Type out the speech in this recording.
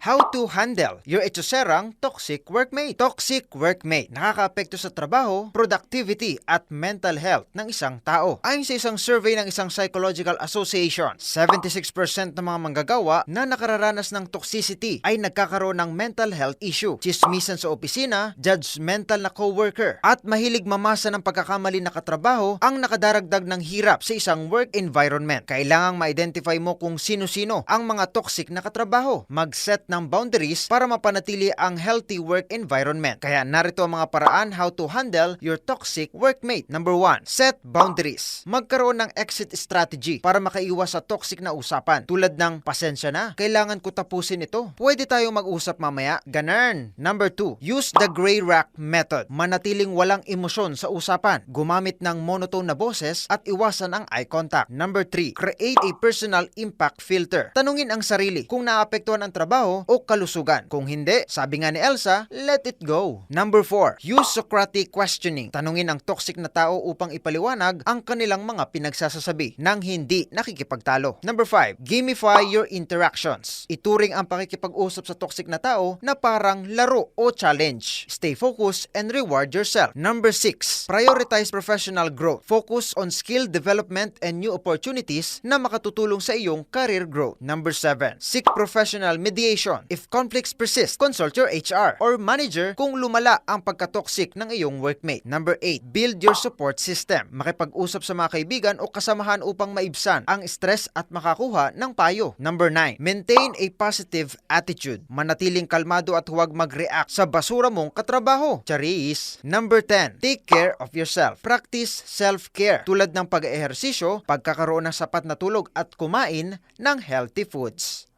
How to handle your etyoserang toxic workmate. Toxic workmate, nakakaapekto sa trabaho, productivity at mental health ng isang tao. Ayon sa isang survey ng isang psychological association, 76% ng mga manggagawa na nakararanas ng toxicity ay nagkakaroon ng mental health issue, chismisan sa opisina, judgmental na coworker, at mahilig mamasa ng pagkakamali na katrabaho ang nakadaragdag ng hirap sa isang work environment. Kailangang ma-identify mo kung sino-sino ang mga toxic na katrabaho. Mag-set ng boundaries para mapanatili ang healthy work environment. Kaya narito ang mga paraan how to handle your toxic workmate. Number 1, set boundaries. Magkaroon ng exit strategy para makaiwas sa toxic na usapan. Tulad ng, pasensya na, kailangan ko tapusin ito. Pwede tayong mag-usap mamaya. Ganun. Number 2, use the gray rock method. Manatiling walang emosyon sa usapan. Gumamit ng monotone na boses at iwasan ang eye contact. Number 3, create a personal impact filter. Tanungin ang sarili kung naapektuhan ang trabaho o kalusugan. Kung hindi, sabi nga ni Elsa, let it go. Number 4, use Socratic questioning. Tanungin ang toxic na tao upang ipaliwanag ang kanilang mga pinagsasasabi nang hindi nakikipagtalo. Number 5, gamify your interactions. Ituring ang pakikipag-usap sa toxic na tao na parang laro o challenge. Stay focused and reward yourself. Number 6, prioritize professional growth. Focus on skill development and new opportunities na makatutulong sa iyong career growth. Number 7, seek professional mediation. If conflicts persist, consult your HR or manager kung lumala ang pagka-toxic ng iyong workmate. Number 8, build your support system. Makipag-usap sa mga kaibigan o kasamahan upang maibsan ang stress at makakuha ng payo. Number 9, maintain a positive attitude. Manatiling kalmado at huwag mag-react sa basura mong katrabaho. Charis. Number 10, take care of yourself. Practice self-care tulad ng pag-ehersisyo, pagkakaroon ng sapat na tulog at kumain ng healthy foods.